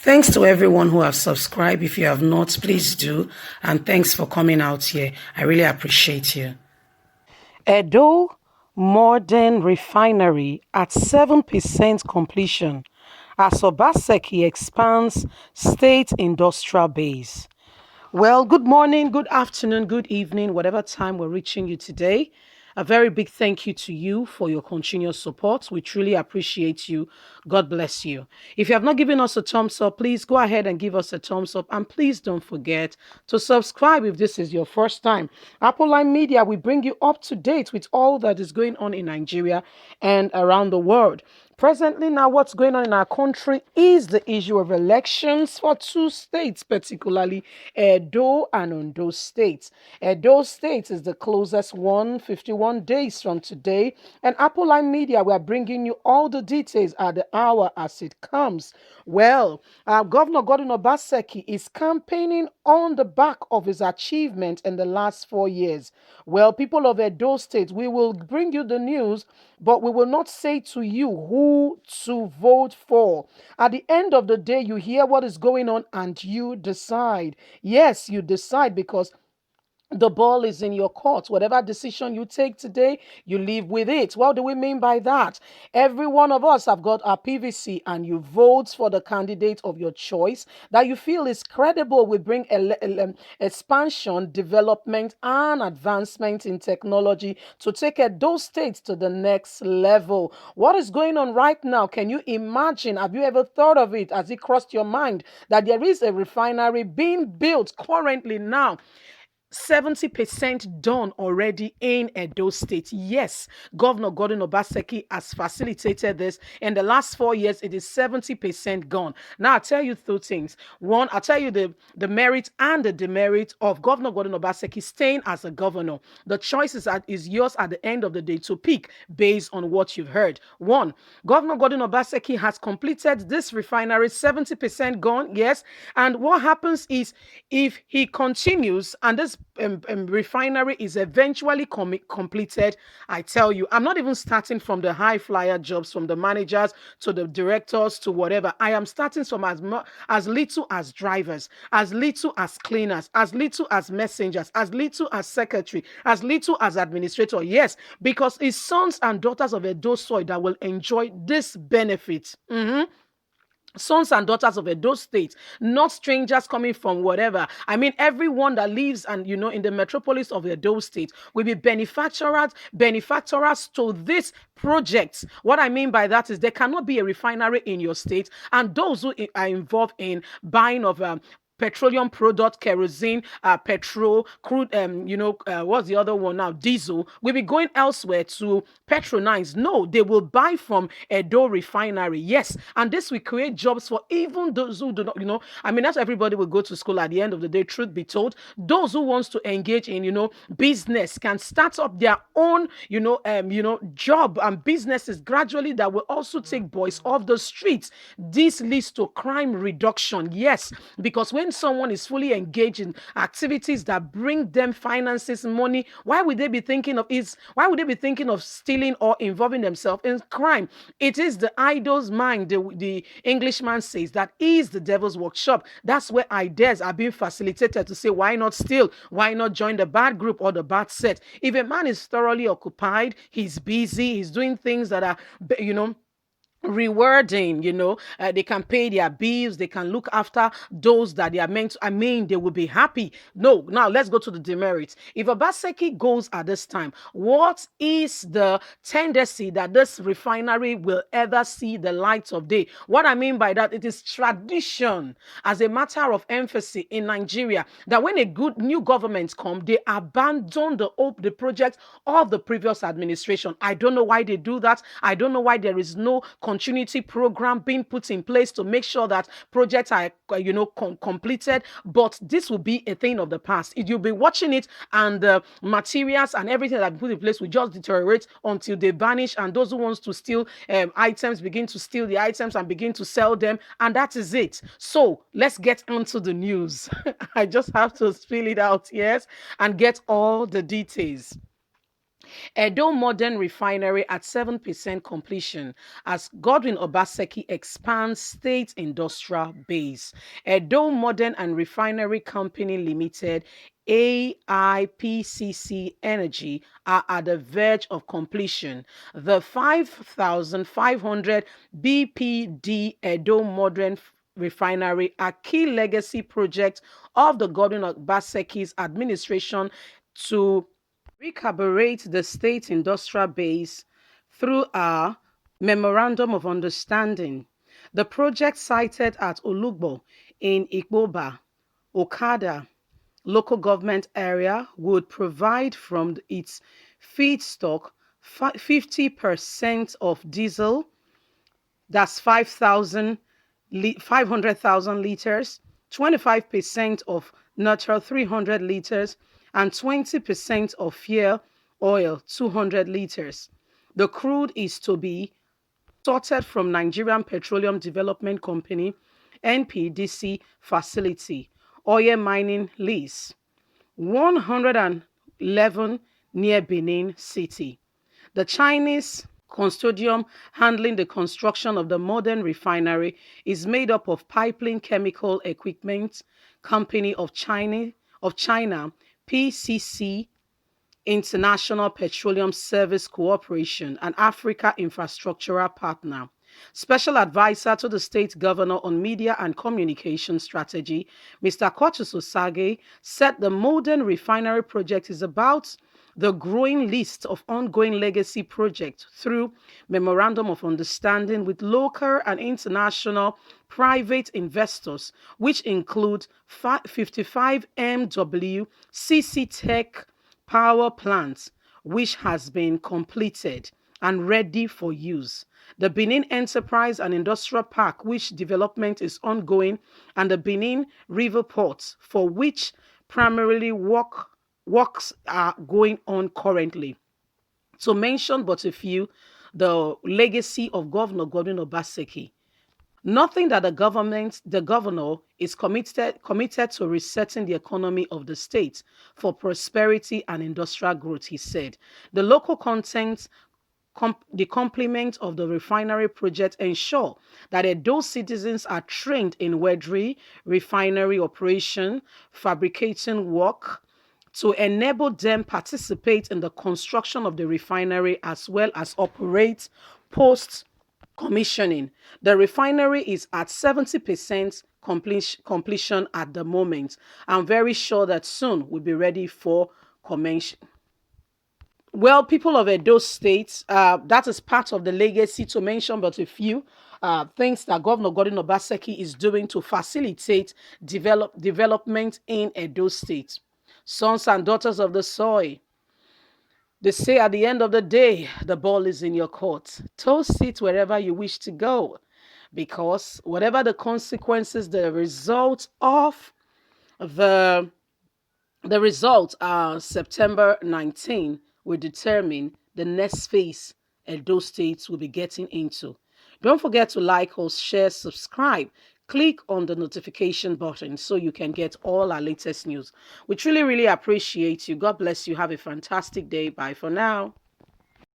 Thanks to everyone who have subscribed. If you have not, please do. And thanks for coming out here. I really appreciate you. Edo Modern Refinery at 7% completion as Obaseki expands state industrial base. Well, good morning, good afternoon, good evening, whatever time we're reaching you today. A very big thank you to you for your continuous support. We truly appreciate you. God bless you. If you have not given us a thumbs up, please go ahead and give us a thumbs up. And please don't forget to subscribe if this is your first time. Apple Line Media, we bring you up to date with all that is going on in Nigeria and around the world. Presently, now, what's going on in our country is the issue of elections for two states, particularly Edo and Ondo states. Edo State is the closest one, 51 days from today. And Apple Line Media, we are bringing you all the details at the hour as it comes. Well, Governor Gordon Obaseki is campaigning on the back of his achievement in the last 4 years. Well, people of Edo State, we will bring you the news, but we will not say to you who to vote for. At the end of the day, you hear what is going on and you decide. Yes, you decide because the ball is in your court. Whatever decision you take today, you live with it. What do we mean by that? Every one of us have got our PVC and you vote for the candidate of your choice that you feel is credible, will bring expansion, development, and advancement in technology to take those states to the next level. What is going on right now? Can you imagine? Have you ever thought of it? Has it crossed your mind that there is a refinery being built currently now? 70% done already in Edo State. Yes, Governor Gordon Obaseki has facilitated this. In the last 4 years, it is 70% gone. Now, I'll tell you two things. One, I'll tell you the merit and the demerit of Governor Gordon Obaseki staying as a governor. The choice is yours at the end of the day to pick based on what you've heard. One, Governor Gordon Obaseki has completed this refinery, 70% gone, yes. And what happens is if he continues and this refinery is eventually completed, I tell you, I'm not even starting from the high flyer jobs, from the managers to the directors to whatever. I am starting from as little as drivers, as little as cleaners, as little as messengers, as little as secretary, as little as administrator. Yes, because it's sons and daughters of Edo soil that will enjoy this benefit. Sons and daughters of Edo State, not strangers coming from whatever. I mean, everyone that lives and in the metropolis of Edo State will be benefactors to this project. What I mean by that is there cannot be a refinery in your state, and those who are involved in buying of petroleum product, kerosene, petrol, crude, what's the other one now? Diesel, will be going elsewhere to patronize. No, they will buy from Edo Refinery. Yes, and this will create jobs for even those who do not, I mean, not everybody will go to school at the end of the day, truth be told. Those who wants to engage in, business can start up their own, job and businesses gradually that will also take boys off the streets. This leads to crime reduction. Yes, because when someone is fully engaged in activities that bring them finances, money, why would they be thinking of stealing or involving themselves in crime? It is the idol's mind. The Englishman says that is the devil's workshop. That's where ideas are being facilitated to say, why not steal? Why not join the bad group or the bad set? If a man is thoroughly occupied, he's busy, he's doing things that are, rewarding, they can pay their bills, they can look after those that they are meant to, I mean, they will be happy. No, now let's go to the demerits. If Obaseki goes at this time, what is the tendency that this refinery will ever see the light of day? What I mean by that, it is tradition as a matter of emphasis in Nigeria that when a good new government come, they abandon the project of the previous administration. I don't know why they do that. I don't know why there is no continuity program being put in place to make sure that projects are completed. But this will be a thing of the past. You'll be watching it, and the materials and everything that put in place will just deteriorate until they vanish, and those who wants to steal items begin to steal the items and begin to sell them, and that is it. So let's get onto the news. I just have to spill it out, yes, and get all the details. Edo Modern Refinery at 7% completion as Godwin Obaseki expands state industrial base. Edo Modern and Refinery Company Limited AIPCC Energy are at the verge of completion. The 5,500 BPD Edo Modern Refinery are key legacy projects of the Godwin Obaseki's administration to recarburate the state industrial base through a memorandum of understanding. The project sited at Olugbo in Igboba, Okada local government area would provide from its feedstock 50% of diesel, that's 500,000 liters, 25% of natural 300 liters, and 20% of fuel oil 200 liters. The crude is to be sorted from Nigerian Petroleum Development Company NPDC facility, oil mining lease, 111 near Benin City. The Chinese consortium handling the construction of the modern refinery is made up of Pipeline Chemical Equipment Company of China PCC, International Petroleum Service Corporation, and Africa Infrastructural Partner. Special Advisor to the State Governor on Media and Communication Strategy, Mr. Kotus Osage, said the modern refinery project is about the growing list of ongoing legacy projects through memorandum of understanding with local and international private investors, which include 55 MW CC Tech power plant, which has been completed and ready for use. The Benin Enterprise and Industrial Park, which development is ongoing, and the Benin River Port, for which primarily works are going on currently. To mention but a few, the legacy of Governor Godwin Obaseki. Nothing that the governor is committed to resetting the economy of the state for prosperity and industrial growth, he said. The local content the complement of the refinery project ensure that those citizens are trained in welding, refinery operation, fabricating work to enable them participate in the construction of the refinery as well as operate post commissioning. The refinery is at 70% completion at the moment. I'm very sure that soon we'll be ready for commission. Well, people of Edo State, that is part of the legacy to mention, but a few things that Governor Gordon Obaseki is doing to facilitate development in Edo State. Sons and daughters of the soil, they say at the end of the day, the ball is in your court. Toast it wherever you wish to go, because whatever the consequences, the result of the the results are September 19 will determine the next phase Edo States will be getting into. Don't forget to like us, share, subscribe. Click on the notification button so you can get all our latest news. We truly, really appreciate you. God bless you. Have a fantastic day. Bye for now.